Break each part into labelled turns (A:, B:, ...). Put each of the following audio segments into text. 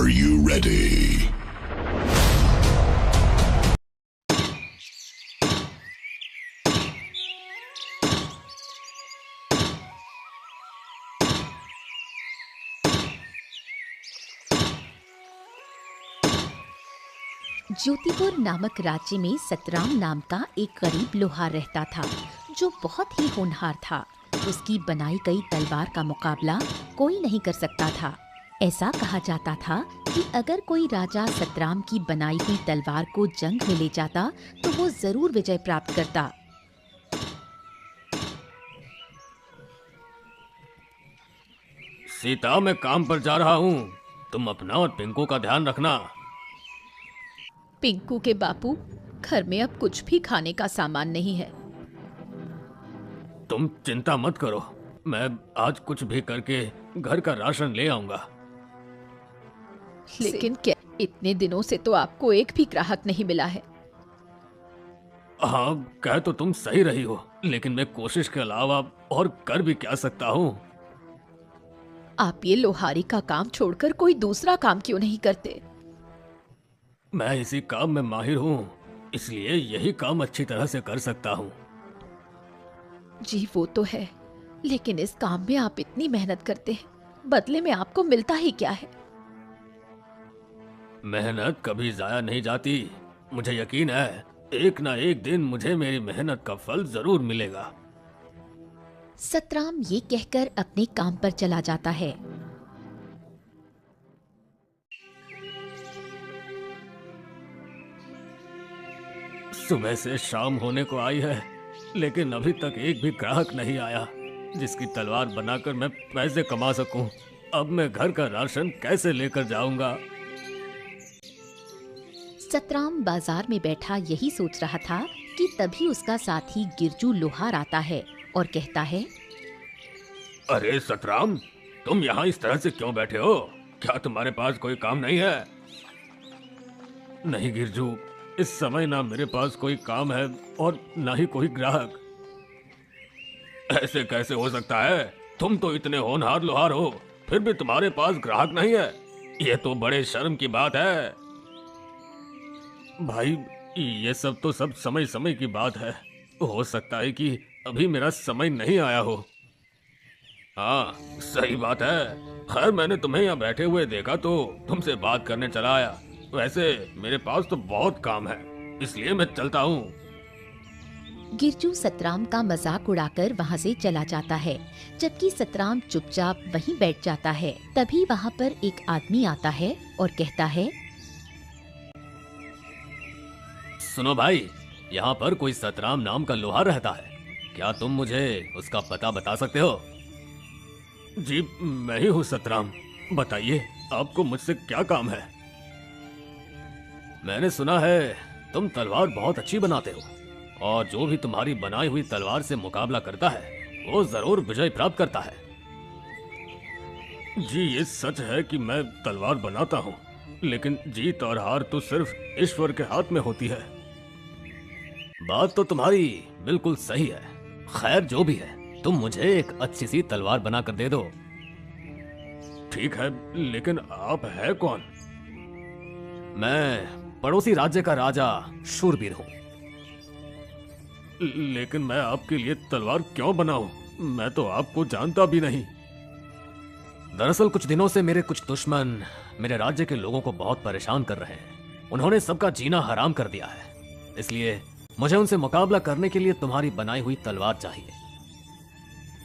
A: Are you ready?
B: Jyotipur नामक राज्य में सतराम नाम का एक गरीब लोहार रहता था, जो बहुत ही होनहार था। उसकी बनाई गई तलवार का मुकाबला कोई नहीं कर सकता था। ऐसा कहा जाता था कि अगर कोई राजा सतराम की बनाई हुई तलवार को जंग में ले जाता तो वो जरूर विजय प्राप्त करता।
C: सीता, मैं काम पर जा रहा हूँ। तुम अपना और पिंकू का ध्यान रखना।
B: पिंकू के बापू, घर में अब कुछ भी खाने का सामान नहीं है।
C: तुम चिंता मत करो, मैं आज कुछ भी करके घर का राशन ले आऊंगा।
B: लेकिन क्या इतने दिनों से तो आपको एक भी ग्राहक नहीं मिला है।
C: हाँ, कह तो तुम सही रही हो, लेकिन मैं कोशिश के अलावा और कर भी क्या सकता हूँ।
B: आप ये लोहारी का काम छोड़कर कोई दूसरा काम क्यों नहीं करते?
C: मैं इसी काम में माहिर हूँ, इसलिए यही काम अच्छी तरह से कर सकता हूँ।
B: जी वो तो है, लेकिन इस काम में आप इतनी मेहनत करते हैं, बदले में आपको मिलता ही क्या है?
C: मेहनत कभी जाया नहीं जाती। मुझे यकीन है एक ना एक दिन मुझे मेरी मेहनत का फल जरूर मिलेगा।
B: सतराम ये कहकर अपने काम पर चला जाता है।
C: सुबह से शाम होने को आई है, लेकिन अभी तक एक भी ग्राहक नहीं आया जिसकी तलवार बनाकर मैं पैसे कमा सकूं। अब मैं घर का राशन कैसे लेकर जाऊंगा?
B: सतराम बाजार में बैठा यही सोच रहा था कि तभी उसका साथी गिरजू लोहार आता है और कहता है,
C: अरे सतराम, तुम यहाँ इस तरह से क्यों बैठे हो? क्या तुम्हारे पास कोई काम नहीं है? नहीं गिरजू, इस समय ना मेरे पास कोई काम है और ना ही कोई ग्राहक। ऐसे कैसे हो सकता है? तुम तो इतने होनहार लोहार हो, फिर भी तुम्हारे पास ग्राहक नहीं है। ये तो बड़े शर्म की बात है। भाई, ये सब तो सब समय समय की बात है। हो सकता है कि अभी मेरा समय नहीं आया हो। हाँ, सही बात है। खैर, मैंने तुम्हें यहाँ बैठे हुए देखा तो तुमसे बात करने चला आया। वैसे मेरे पास तो बहुत काम है, इसलिए मैं चलता हूँ।
B: गिरजू सतराम का मजाक उड़ाकर वहाँ से चला जाता है, जबकि सतराम चुपचाप वहीं बैठ जाता है। तभी वहाँ पर एक आदमी आता है और कहता है,
C: सुनो भाई, यहाँ पर कोई सतराम नाम का लोहार रहता है। क्या तुम मुझे उसका पता बता सकते हो? जी, मैं ही हूँ सतराम। बताइए, आपको मुझसे क्या काम है? मैंने सुना है तुम तलवार बहुत अच्छी बनाते हो, और जो भी तुम्हारी बनाई हुई तलवार से मुकाबला करता है वो जरूर विजय प्राप्त करता है। जी, ये सच है कि मैं तलवार बनाता हूँ, लेकिन जीत और हार तो सिर्फ ईश्वर के हाथ में होती है। बात तो तुम्हारी बिल्कुल सही है। खैर, जो भी है, तुम मुझे एक अच्छी सी तलवार बना कर दे दो। ठीक है, लेकिन आप है कौन? मैं पड़ोसी राज्य का राजा शूरवीर हूँ। लेकिन मैं आपके लिए तलवार क्यों बनाऊं? मैं तो आपको जानता भी नहीं। दरअसल कुछ दिनों से मेरे कुछ दुश्मन मेरे राज्य के लोगों को बहुत परेशान कर रहे हैं। उन्होंने सबका जीना हराम कर दिया है, इसलिए मुझे उनसे मुकाबला करने के लिए तुम्हारी बनाई हुई तलवार चाहिए।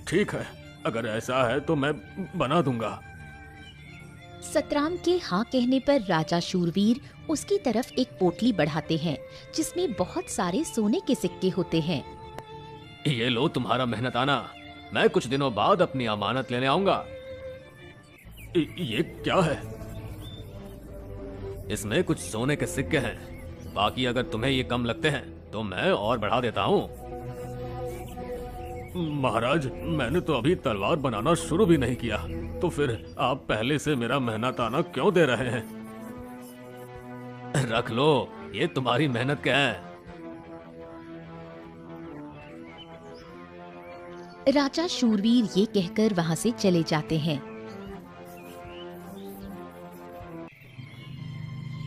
C: ठीक है, अगर ऐसा है तो मैं बना दूंगा।
B: सतराम के हाँ कहने पर राजा शूरवीर उसकी तरफ एक पोटली बढ़ाते हैं, जिसमें बहुत सारे सोने के सिक्के होते हैं।
C: ये लो तुम्हारा मेहनताना। मैं कुछ दिनों बाद अपनी अमानत लेने आऊंगा। ये क्या है? इसमें कुछ सोने के सिक्के हैं। बाकी अगर तुम्हें ये कम लगते हैं तो मैं और बढ़ा देता हूँ। महाराज, मैंने तो अभी तलवार बनाना शुरू भी नहीं किया, तो फिर आप पहले से मेरा मेहनताना क्यों दे रहे हैं? रख लो, ये तुम्हारी मेहनत के हैं।
B: राजा शूरवीर ये कहकर वहाँ से चले जाते हैं।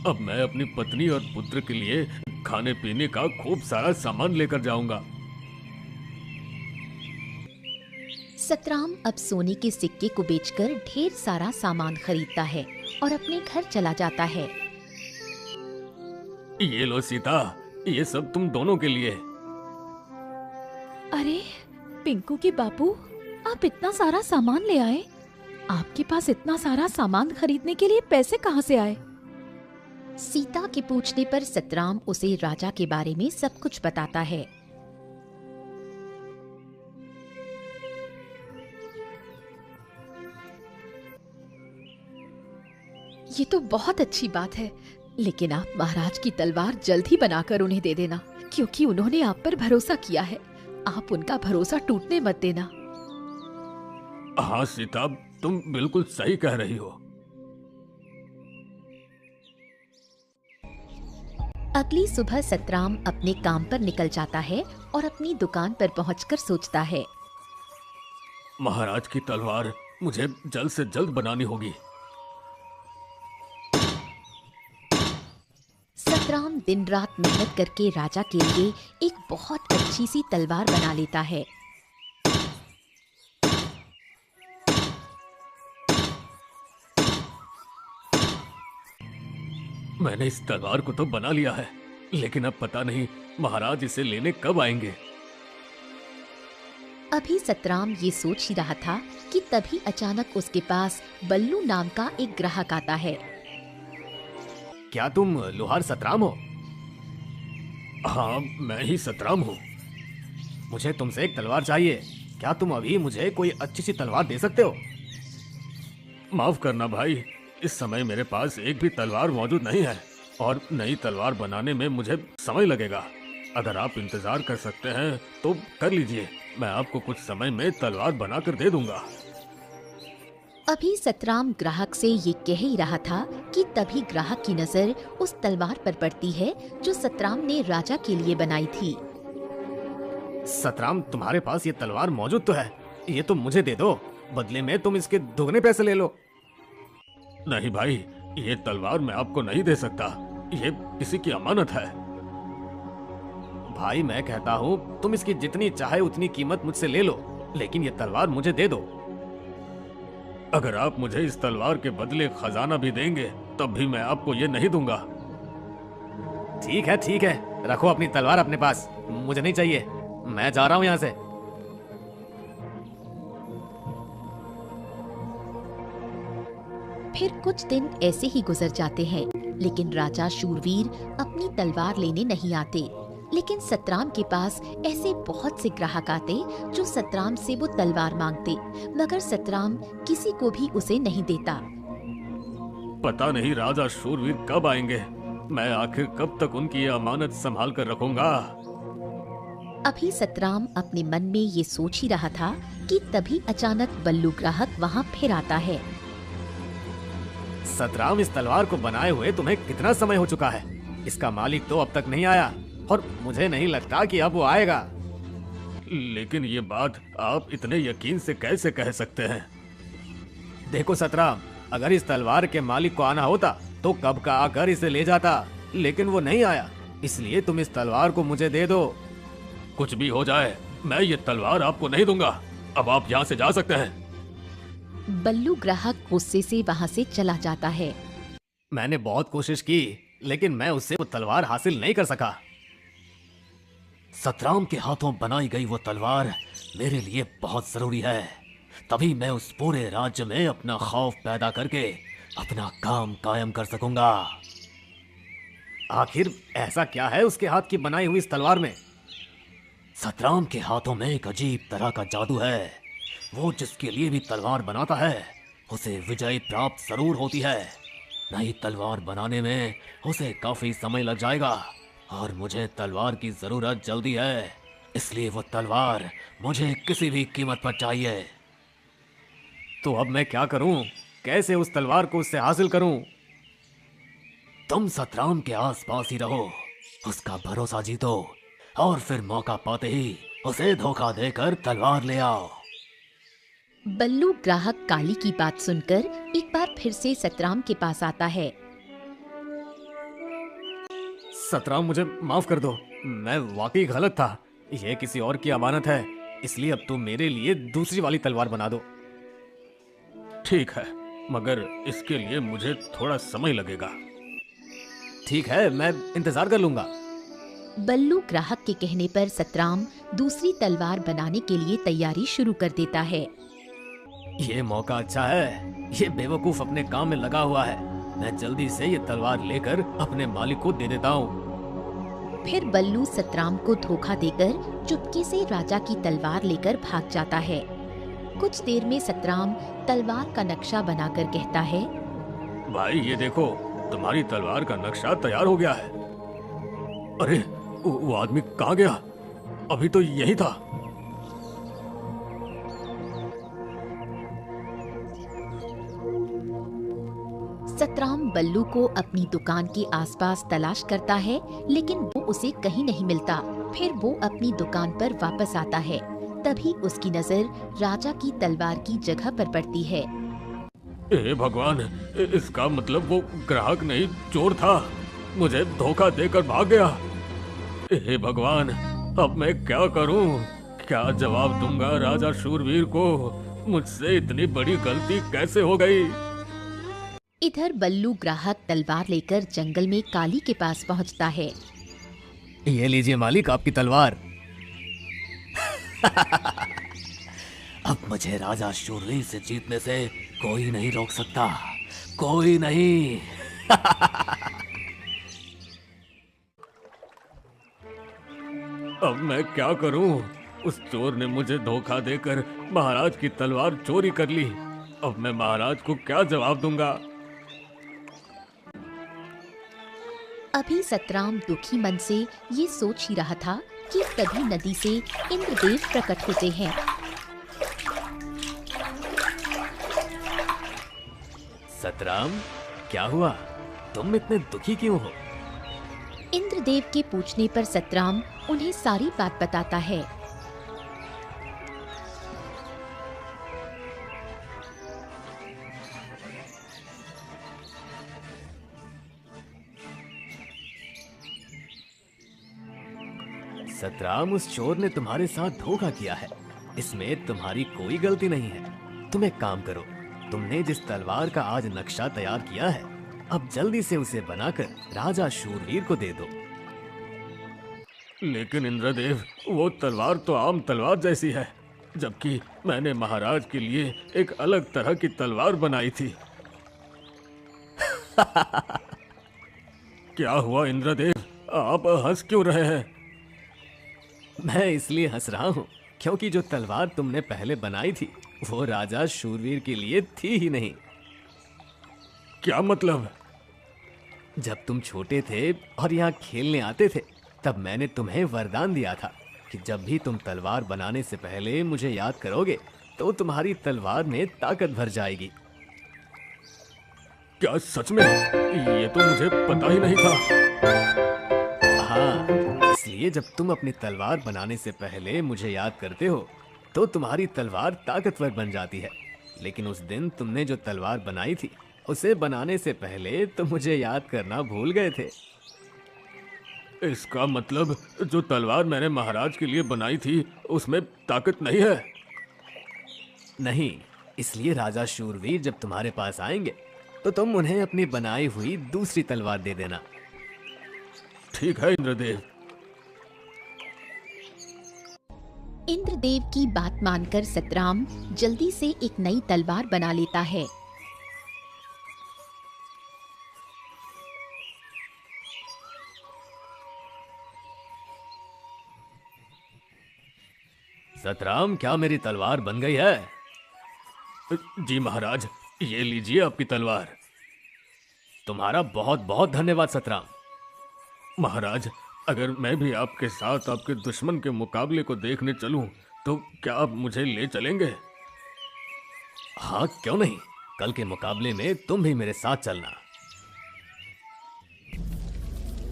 C: अब मैं अपनी पत्नी और पुत्र के लिए खाने पीने का खूब सारा सामान लेकर जाऊंगा।
B: सतराम अब सोने के सिक्के को बेचकर ढेर सारा सामान खरीदता है और अपने घर चला जाता है।
C: ये लो सीता, ये सब तुम दोनों के लिए।
A: अरे पिंकू के बापू, आप इतना सारा सामान ले आए। आपके पास इतना सारा सामान खरीदने के लिए पैसे कहाँ से आए?
B: सीता के पूछने पर सतराम उसे राजा के बारे में सब कुछ बताता है।
A: ये तो बहुत अच्छी बात है, लेकिन आप महाराज की तलवार जल्द ही बनाकर उन्हें दे देना, क्योंकि उन्होंने आप पर भरोसा किया है। आप उनका भरोसा टूटने मत देना।
C: हाँ सीता, तुम बिल्कुल सही कह रही हो।
B: अगली सुबह सतराम अपने काम पर निकल जाता है और अपनी दुकान पर पहुंचकर सोचता है,
C: महाराज की तलवार मुझे जल्द से जल्द बनानी होगी।
B: सतराम दिन रात मेहनत करके राजा के लिए एक बहुत अच्छी सी तलवार बना लेता है।
C: मैंने इस तलवार को तो बना लिया है, लेकिन अब पता नहीं महाराज इसे लेने कब आएंगे।
B: अभी सतराम ये सोच ही रहा था कि तभी अचानक उसके पास बल्लू नाम का एक ग्राहक आता है।
C: क्या तुम लोहार सतराम हो? हाँ, मैं ही सतराम हूँ। मुझे तुमसे एक तलवार चाहिए। क्या तुम अभी मुझे कोई अच्छी सी तलवार दे सकते हो? माफ करना भाई, इस समय मेरे पास एक भी तलवार मौजूद नहीं है और नई तलवार बनाने में मुझे समय लगेगा। अगर आप इंतजार कर सकते हैं तो कर लीजिए, मैं आपको कुछ समय में तलवार बनाकर दे दूंगा।
B: अभी सतराम ग्राहक से ये कह ही रहा था कि तभी ग्राहक की नजर उस तलवार पर पड़ती है जो सतराम ने राजा के लिए बनाई थी।
C: सतराम, तुम्हारे पास ये तलवार मौजूद तो है, ये तुम मुझे दे दो, बदले में तुम इसके दोगुने पैसे ले लो। नहीं भाई, ये तलवार मैं आपको नहीं दे सकता, ये किसी की अमानत है। भाई मैं कहता हूँ तुम इसकी जितनी चाहे उतनी कीमत मुझसे ले लो, लेकिन ये तलवार मुझे दे दो। अगर आप मुझे इस तलवार के बदले खजाना भी देंगे तब भी मैं आपको ये नहीं दूंगा। ठीक है, रखो अपनी तलवार अपने पास, मुझे नहीं चाहिए, मैं जा रहा हूँ यहाँ से।
B: फिर कुछ दिन ऐसे ही गुजर जाते हैं, लेकिन राजा शूरवीर अपनी तलवार लेने नहीं आते। लेकिन सतराम के पास ऐसे बहुत से ग्राहक आते जो सतराम से वो तलवार मांगते, मगर सतराम किसी को भी उसे नहीं देता।
C: पता नहीं राजा शूरवीर कब आएंगे, मैं आखिर कब तक उनकी ये अमानत संभाल कर रखूंगा।
B: अभी सतराम अपने मन में ये सोच ही रहा था कि तभी अचानक बल्लू ग्राहक वहाँ फिर आता है।
C: सतराम, इस तलवार को बनाए हुए तुम्हें कितना समय हो चुका है? इसका मालिक तो अब तक नहीं आया और मुझे नहीं लगता कि अब वो आएगा। लेकिन ये बात आप इतने यकीन से कैसे कह सकते हैं? देखो सतराम, अगर इस तलवार के मालिक को आना होता तो कब का आकर इसे ले जाता, लेकिन वो नहीं आया, इसलिए तुम इस तलवार को मुझे दे दो। कुछ भी हो जाए, मैं ये तलवार आपको नहीं दूंगा। अब आप यहाँ से जा सकते हैं।
B: बल्लू ग्राहक गुस्से से वहाँ से चला जाता है।
C: मैंने बहुत कोशिश की, लेकिन मैं उससे वो तलवार हासिल नहीं कर सका। सतराम के हाथों बनाई गई वो तलवार मेरे लिए बहुत जरूरी है, तभी मैं उस पूरे राज्य में अपना खौफ पैदा करके अपना काम कायम कर सकूंगा। आखिर ऐसा क्या है उसके हाथ की बनाई हुई इस तलवार में? सतराम के हाथों में एक अजीब तरह का जादू है। वो जिसके लिए भी तलवार बनाता है उसे विजय प्राप्त जरूर होती है। नई तलवार बनाने में उसे काफी समय लग जाएगा और मुझे तलवार की जरूरत जल्दी है, इसलिए वो तलवार मुझे किसी भी कीमत पर चाहिए। तो अब मैं क्या करूं? कैसे उस तलवार को उससे हासिल करूं? तुम सतराम के आसपास ही रहो, उसका भरोसा जीतो और फिर मौका पाते ही उसे धोखा देकर तलवार ले आओ।
B: बल्लू ग्राहक काली की बात सुनकर एक बार फिर से सतराम के पास आता है।
C: सतराम, मुझे माफ कर दो। मैं वाकई गलत था। यह किसी और की अमानत है, इसलिए अब तुम मेरे लिए दूसरी वाली तलवार बना दो। ठीक है, मगर इसके लिए मुझे थोड़ा समय लगेगा। ठीक है, मैं इंतजार कर लूंगा।
B: बल्लू ग्राहक के कहने पर सतराम दूसरी तलवार बनाने के लिए तैयारी शुरू कर देता है।
C: ये मौका अच्छा है। ये बेवकूफ अपने काम में लगा हुआ है। मैं जल्दी से ये तलवार लेकर अपने मालिक को दे देता हूँ।
B: फिर बल्लू सतराम को धोखा देकर चुपके से राजा की तलवार लेकर भाग जाता है। कुछ देर में सतराम तलवार का नक्शा बनाकर कहता है,
C: भाई ये देखो, तुम्हारी तलवार का नक्शा तैयार हो गया है। अरे वो आदमी कहाँ गया? अभी तो यही था।
B: सतराम बल्लू को अपनी दुकान के आसपास तलाश करता है, लेकिन वो उसे कहीं नहीं मिलता। फिर वो अपनी दुकान पर वापस आता है। तभी उसकी नजर राजा की तलवार की जगह पर पड़ती है।
C: ए भगवान, इसका मतलब वो ग्राहक नहीं, चोर था। मुझे धोखा देकर भाग गया। हे भगवान, अब मैं क्या करूं? क्या जवाब दूंगा राजा शूरवीर को? मुझसे इतनी बड़ी गलती कैसे हो गई?
B: इधर बल्लू ग्राहक तलवार लेकर जंगल में काली के पास पहुंचता है।
C: ये लीजिए मालिक, आपकी तलवार। अब मुझे राजा शूरवीर से जीतने से कोई नहीं रोक सकता, कोई नहीं। अब मैं क्या करूं? उस चोर ने मुझे धोखा देकर महाराज की तलवार चोरी कर ली। अब मैं महाराज को क्या जवाब दूंगा?
B: अभी सतराम दुखी मन से ये सोच ही रहा था कि तभी नदी से इंद्रदेव प्रकट होते हैं।
C: सतराम, क्या हुआ? तुम इतने दुखी क्यों हो?
B: इंद्रदेव के पूछने पर सतराम उन्हें सारी बात बताता है।
C: सतराम, उस चोर ने तुम्हारे साथ धोखा किया है। इसमें तुम्हारी कोई गलती नहीं है। तुम एक काम करो, तुमने जिस तलवार का आज नक्शा तैयार किया है, अब जल्दी से उसे बनाकर राजा शूरवीर को दे दो। लेकिन इंद्रदेव, वो तलवार तो आम तलवार जैसी है, जबकि मैंने महाराज के लिए एक अलग तरह की तलवार बनाई थी। क्या हुआ इंद्रदेव, आप हंस क्यों रहे हैं? मैं इसलिए हंस रहा हूँ क्योंकि जो तलवार तुमने पहले बनाई थी वो राजा शूरवीर के लिए थी ही नहीं। क्या मतलब? जब तुम छोटे थे और यहाँ खेलने आते थे, तब मैंने तुम्हें वरदान दिया था कि जब भी तुम तलवार बनाने से पहले मुझे याद करोगे तो तुम्हारी तलवार में ताकत भर जाएगी। क्या सच में? ये तो मुझे पता ही नहीं था। हाँ, इसलिए जब तुम अपनी तलवार बनाने से पहले मुझे याद करते हो तो तुम्हारी तलवार ताकतवर बन जाती है। लेकिन उस दिन तुमने जो तलवार बनाई थी, उसे बनाने से पहले तो मुझे याद करना भूल गए थे। इसका मतलब जो तलवार मैंने महाराज के लिए बनाई थी उसमें ताकत नहीं है? नहीं, इसलिए राजा शूरवीर जब तुम्हारे पास आएंगे तो तुम उन्हें अपनी बनाई हुई दूसरी तलवार दे देना। ठीक है इंद्रदेव।
B: इंद्रदेव की बात मानकर सतराम जल्दी से एक नई तलवार बना लेता है।
C: सतराम, क्या मेरी तलवार बन गई है? जी महाराज, ये लीजिए आपकी तलवार। तुम्हारा बहुत बहुत धन्यवाद सतराम। महाराज, अगर मैं भी आपके साथ आपके दुश्मन के मुकाबले को देखने चलूं तो क्या आप मुझे ले चलेंगे? हाँ, क्यों नहीं। कल के मुकाबले में तुम भी मेरे साथ चलना।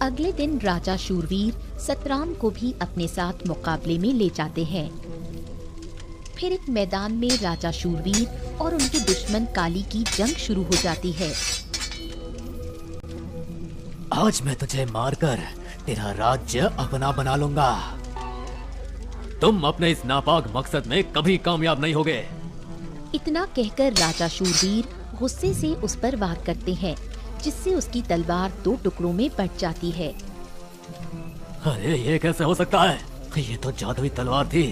B: अगले दिन राजा शूरवीर सतराम को भी अपने साथ मुकाबले में ले जाते हैं। फिर एक मैदान में राजा शूरवीर और उनके दुश्मन काली की जंग शुरू हो जाती है।
C: आज मैं तुझे मारकर तेरा राज्य अपना बना लूंगा। तुम अपने इस नापाक मकसद में कभी कामयाब नहीं होगे।
B: इतना कहकर राजा शूरवीर गुस्से से उस पर वार करते हैं, जिससे उसकी तलवार 2 टुकड़ों में बट जाती है।
C: अरे ये कैसे हो सकता है? ये तो जादुई तलवार थी,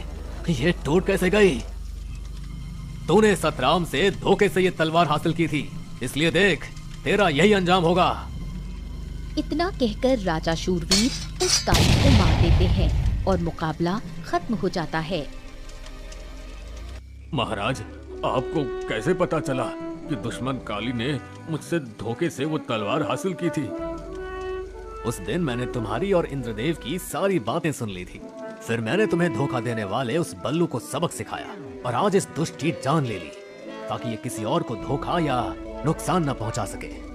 C: ये टूट कैसे गई? तूने सतराम से धोखे से ये तलवार हासिल की थी, इसलिए देख तेरा यही अंजाम होगा।
B: इतना कहकर राजा शूरवीर उस काली को मार देते हैं और मुकाबला खत्म हो जाता है।
C: महाराज, आपको कैसे पता चला कि दुश्मन काली ने मुझसे धोखे से वो तलवार हासिल की थी? उस दिन मैंने तुम्हारी और इंद्रदेव की सारी बातें सुन ली थी। फिर मैंने तुम्हें धोखा देने वाले उस बल्लू को सबक सिखाया और आज इस दुष्ट की जान ले ली, ताकि ये किसी और को धोखा या नुकसान न पहुंचा सके।